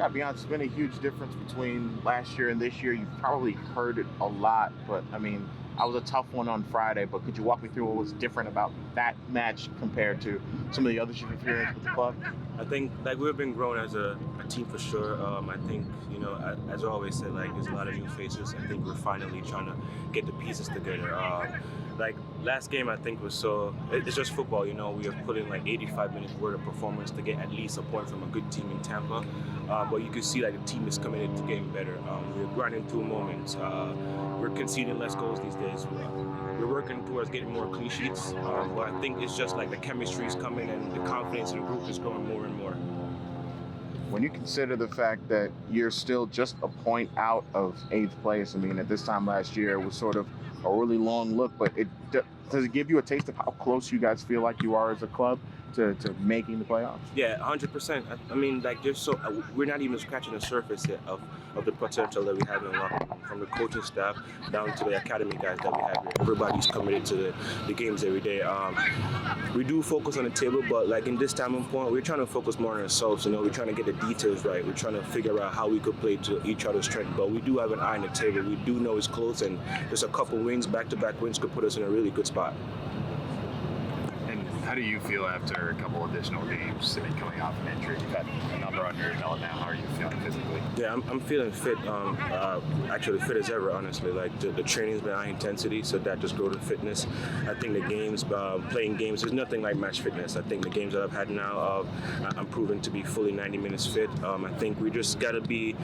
gotta be honest, it's been a huge difference between last year and this year. You've probably heard it a lot, but I mean, I was a tough one on Friday, but could you walk me through what was different about that match compared to some of the others you've experienced with the club? I think like we've been growing as a team for sure. I think, as I always said, like there's a lot of new faces. I think we're finally trying to get the pieces together. Like last game, I think it's just football. We have put in like 85 minutes worth of performance to get at least a point from a good team in Tampa. But you can see like the team is committed to getting better. We're grinding through moments. We're conceding less goals these days. We're working towards getting more clean sheets. But I think it's just like the chemistry is coming and the confidence in the group is growing more and more. When you consider the fact that you're still just a point out of 8th place, I mean, at this time last year, it was sort of a really long look, but does it give you a taste of how close you guys feel like you are as a club to making the playoffs? Yeah, 100%. I mean, like, we're not even scratching the surface yet of the potential that we have in the locker room, from the coaching staff down to the academy guys that we have here. Everybody's committed to the games every day. We do focus on the table, but like in this time and point, we're trying to focus more on ourselves. We're trying to get the details right. We're trying to figure out how we could play to each other's strength. But we do have an eye on the table. We do know it's close, and there's a couple wins, back-to-back wins, could put us in a really good spot. How do you feel after a couple additional games? I mean, coming off an injury, you've had a number under your belt now. How are you feeling physically? Yeah, I'm feeling fit. Actually, fit as ever, honestly. Like the training's been high intensity, so that just grew to fitness. I think the games, playing games, there's nothing like match fitness. I think the games that I've had now, I'm proven to be fully 90 minutes fit. I think we just got to be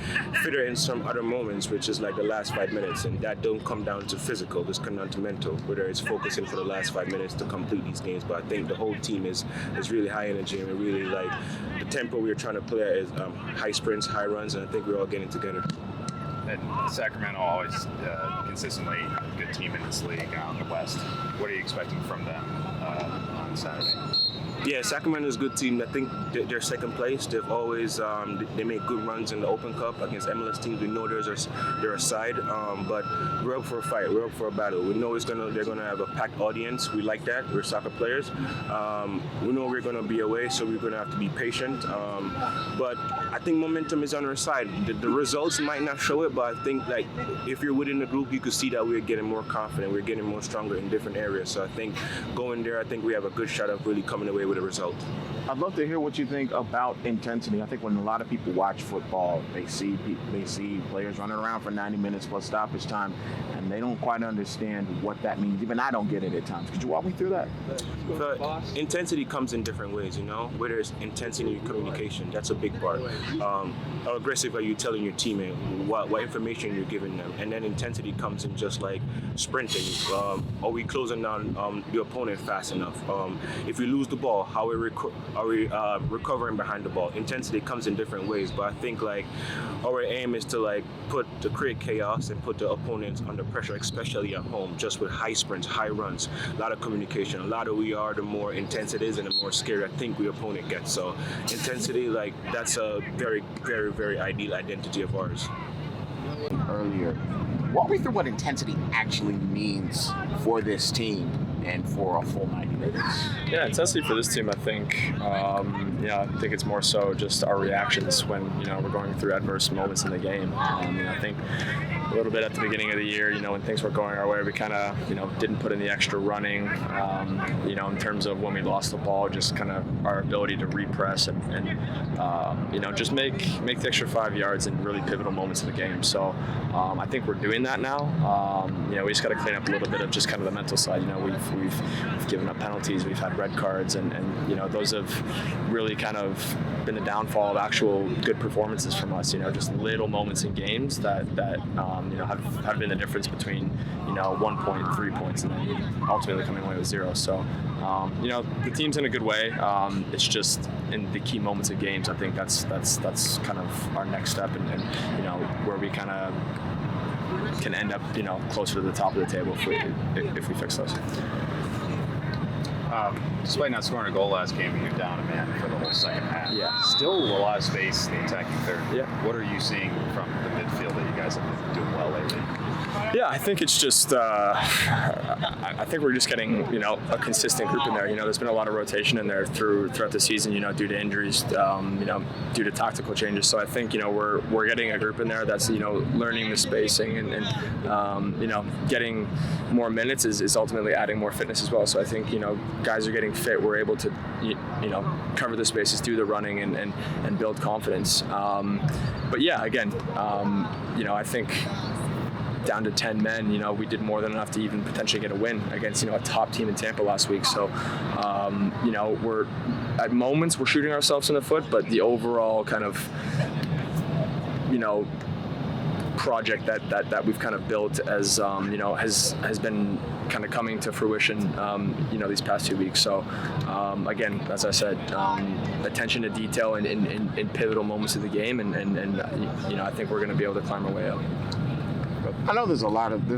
fitter in some other moments, which is like the last 5 minutes, and that don't come down to physical, just come down to mental, whether it's focusing for the last 5 minutes to complete these games. But I think the whole team is really high energy, and we really like the tempo we're trying to play at is high sprints, high runs, and I think we're all getting together. And Sacramento always consistently a good team in this league out in the West. What are you expecting from them on Saturday? Yeah, Sacramento's a good team. I think they're second place. They've always they make good runs in the Open Cup against MLS teams. We know they're a side, but we're up for a fight. We're up for a battle. We know they're gonna have a packed audience. We like that. We're soccer players. We know we're gonna be away, so we're gonna have to be patient. But I think momentum is on our side. The results might not show it, but I think like if you're within the group, you could see that we're getting more confident. We're getting more stronger in different areas. So I think going there, I think we have a good shot of really coming away with a result. I'd love to hear what you think about intensity. I think when a lot of people watch football, they see players running around for 90 minutes plus stoppage time, and they don't quite understand what that means. Even I don't get it at times. Could you walk me through that? But intensity comes in different ways, whether it's intensity in your communication, that's a big part. How aggressive are you telling your teammate? What information you're giving them? And then intensity comes in just like sprinting. Are we closing down the opponent fast enough? If we lose the ball, how are we recovering behind the ball? Intensity comes in different ways, but I think like our aim is to create chaos and put the opponents under pressure, especially at home, just with high sprints, high runs, a lot of communication. A lot of we are, the more intense it is and the more scary I think the opponent gets. So intensity, that's a very, very, very ideal identity of ours. Earlier, walk me through what intensity actually means for this team and for a full 90 minutes. Yeah, intensity for this team, I think, I think it's more so just our reactions when, we're going through adverse moments in the game. I think a little bit at the beginning of the year, when things were going our way, we kind of, didn't put in the extra running, in terms of when we lost the ball, just kind of our ability to repress and just make the extra 5 yards in really pivotal moments of the game. So I think we're doing that now. We just got to clean up a little bit of just kind of the mental side. We've given up penalties, we've had red cards, and those have really kind of been the downfall of actual good performances from us. Just little moments in games that have been the difference between 1 point, 3 points, and then ultimately coming away with 0. So the team's in a good way. It's just in the key moments of games, I think that's kind of our next step, and where we kind of can end up closer to the top of the table if we fix those. Despite not scoring a goal last game, you're down a man for the whole second half. Yeah. Still a lot of space in the attacking third. Yeah. What are you seeing from the midfield that you guys have been doing well lately? Yeah, I think it's just. I think we're just getting a consistent group in there. There's been a lot of rotation in there throughout the season. Due to injuries, due to tactical changes. So I think we're getting a group in there that's learning the spacing and getting more minutes is ultimately adding more fitness as well. So I think guys are getting fit. We're able to cover the spaces, do the running, and build confidence. But yeah, again, I think. Down to 10 men, we did more than enough to even potentially get a win against, a top team in Tampa last week. So, we're at moments we're shooting ourselves in the foot, but the overall kind of, project that we've kind of built as, has been kind of coming to fruition, these past 2 weeks. So, again, as I said, attention to detail in pivotal moments of the game, and I think we're going to be able to climb our way up. I know there's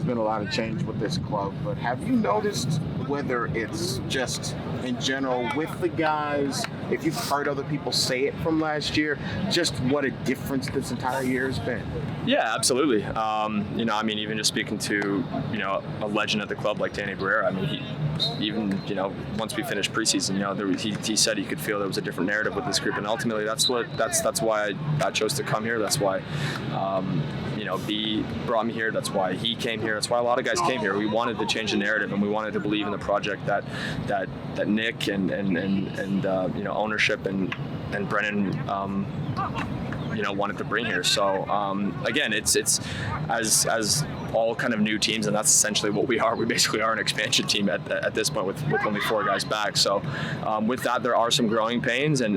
been a lot of change with this club, but have you noticed whether it's just in general with the guys, if you've heard other people say it from last year, just what a difference this entire year has been? Yeah, absolutely. Even just speaking to, a legend at the club like Danny Barrera, once we finished preseason, he said he could feel there was a different narrative with this group, and ultimately that's why I chose to come here. That's why, B brought me here. That's why he came here. That's why a lot of guys came here. We wanted to change the narrative, and we wanted to believe in the project that Nick and ownership and Brendan wanted to bring here. So again, it's as all kind of new teams, and that's essentially what we are. We basically are an expansion team at this point with only 4 guys back. So with that, there are some growing pains, and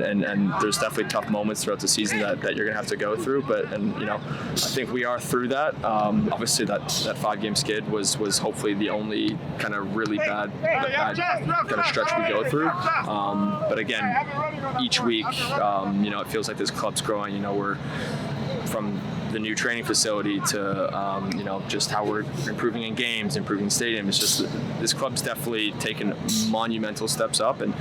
there's definitely tough moments throughout the season that you're gonna have to go through. But I think we are through that. Obviously, that 5-game skid was hopefully the only kind of really bad kind of stretch we go through. But again, each week, it feels like this club's growing. We're from the new training facility to just how we're improving in games, improving stadium. It's just this club's definitely taken monumental steps up, and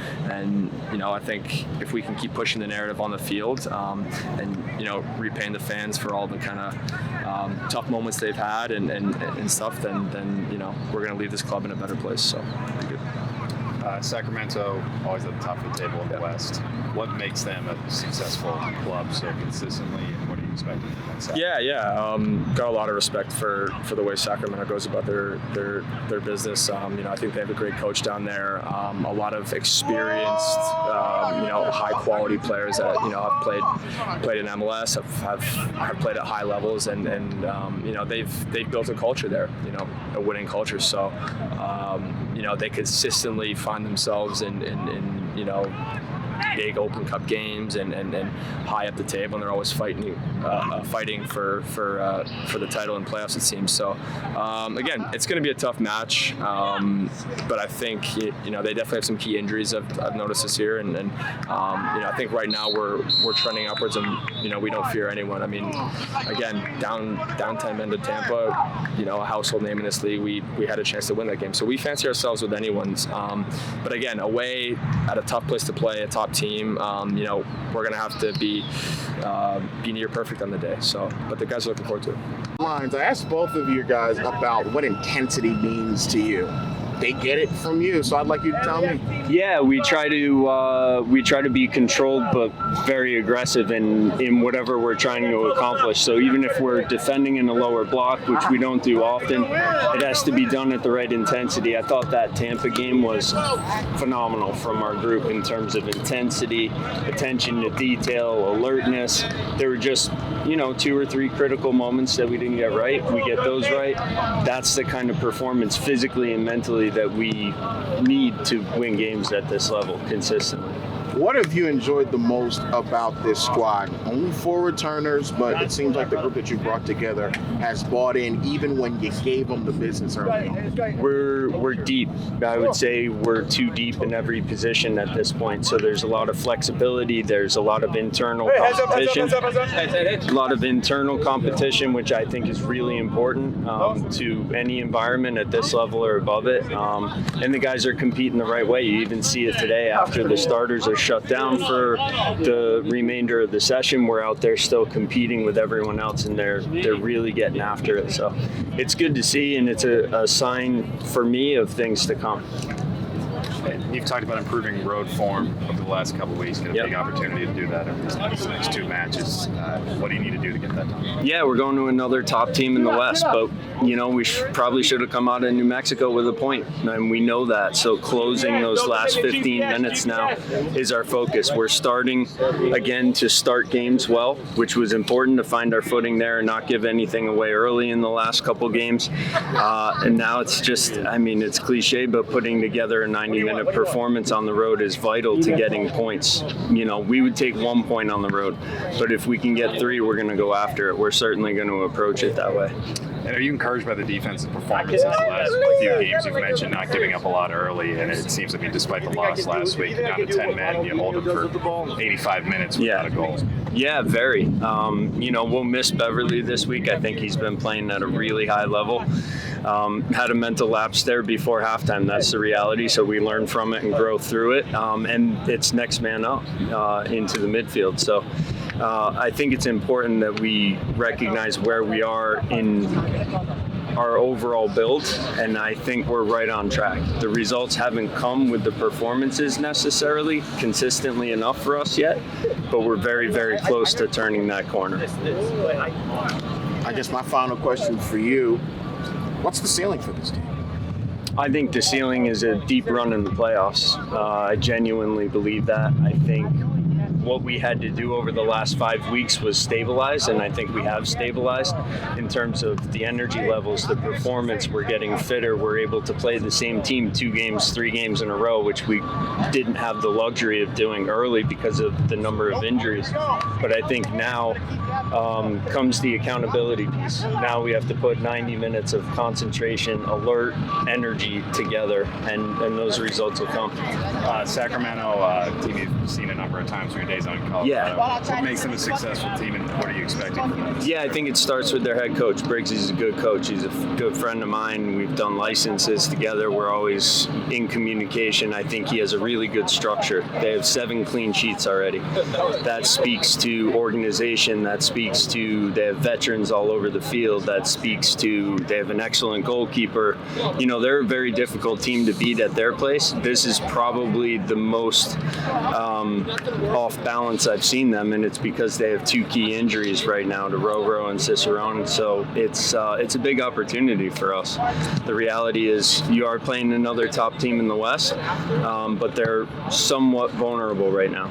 I think if we can keep pushing the narrative on the field and repaying the fans for all the kind of tough moments they've had and stuff, then we're going to leave this club in a better place. So good. Sacramento, always at the top of the table in the West. What makes them a successful club so consistently, and what are you expecting from that side? Yeah. Got a lot of respect for the way Sacramento goes about their business. I think they have a great coach down there. A lot of experienced, high quality players that have played in MLS, have played at high levels, and they've built a culture there, a winning culture. So they consistently find themselves in big Open Cup games and high up the table, and they're always fighting for the title and playoffs, it seems. So again, it's going to be a tough match, but I think they definitely have some key injuries I've noticed this year, and I think right now we're trending upwards, and we don't fear anyone. Again, down 10 men to Tampa, a household name in this league. We had a chance to win that game, so we fancy ourselves with anyone's. But again, away at a tough place to play, a top team, we're gonna have to be near perfect on the day. So, but the guys are looking forward to it. Lines. I asked both of you guys about what intensity means to you. They get it from you, so I'd like you to tell me. Yeah, we try to be controlled but very aggressive in whatever we're trying to accomplish. So even if we're defending in a lower block, which we don't do often, it has to be done at the right intensity. I thought that Tampa game was phenomenal from our group in terms of intensity, attention to detail, alertness. There were just 2 or 3 critical moments that we didn't get right. We get those right. That's the kind of performance physically and mentally that we need to win games at this level consistently. What have you enjoyed the most about this squad? Only 4 returners, but it seems like the group that you brought together has bought in even when you gave them the business early on. We're deep. I would say we're too deep in every position at this point. So there's a lot of flexibility. There's a lot of internal competition. A lot of internal competition, which I think is really important to any environment at this level or above it. And the guys are competing the right way. You even see it today after the starters are shut down for the remainder of the session. We're out there still competing with everyone else, and they're really getting after it. So it's good to see, and it's a sign for me of things to come. You've talked about improving road form over the last couple of weeks. Get a big opportunity to do that over these next 2 matches. What do you need to do to get that done? Yeah, we're going to another top team in the West, but we probably should have come out of New Mexico with a point, and we know that. So closing those last 15 minutes now is our focus. We're starting again to start games well, which was important to find our footing there and not give anything away early in the last couple games. And now it's just, it's cliche, but putting together a 90-minute performance on the road is vital to getting points. We would take 1 point on the road, but if we can get 3, we're going to go after it. We're certainly going to approach it that way. And are you encouraged by the defensive performances the last few games? You've mentioned not giving up a lot early, and it seems, despite the loss last week, down to 10 men, you hold them for 85 minutes without a goal. Yeah, very. We'll miss Beverly this week. I think he's been playing at a really high level. Had a mental lapse there before halftime. That's the reality. So we learn from it and grow through it. And it's next man up into the midfield. So I think it's important that we recognize where we are in our overall build, and I think we're right on track. The results haven't come with the performances necessarily consistently enough for us yet, but we're very, very close to turning that corner. I guess my final question for you, what's the ceiling for this team? I think the ceiling is a deep run in the playoffs. I genuinely believe that. I think what we had to do over the last 5 weeks was stabilize, and I think we have stabilized in terms of the energy levels, the performance. We're getting fitter. We're able to play the same team 2 games, 3 games in a row, which we didn't have the luxury of doing early because of the number of injuries. But I think now comes the accountability piece. Now we have to put 90 minutes of concentration, alert, energy together, and those results will come. Sacramento, team you've seen a number of times through your days on in Colorado. Yeah. What makes them a successful team, and what are you expecting from them? Yeah, I think it starts with their head coach. Briggs is a good coach. He's a good friend of mine. We've done licenses together. We're always in communication. I think he has a really good structure. They have 7 clean sheets already. That speaks to organization. That speaks to they have veterans all over the field. That speaks to they have an excellent goalkeeper. They're a very difficult team to beat at their place. This is probably the most off balance I've seen them, and it's because they have 2 key injuries right now to Roro and Cicerone. So it's a big opportunity for us. The reality is you are playing another top team in the West, but they're somewhat vulnerable right now.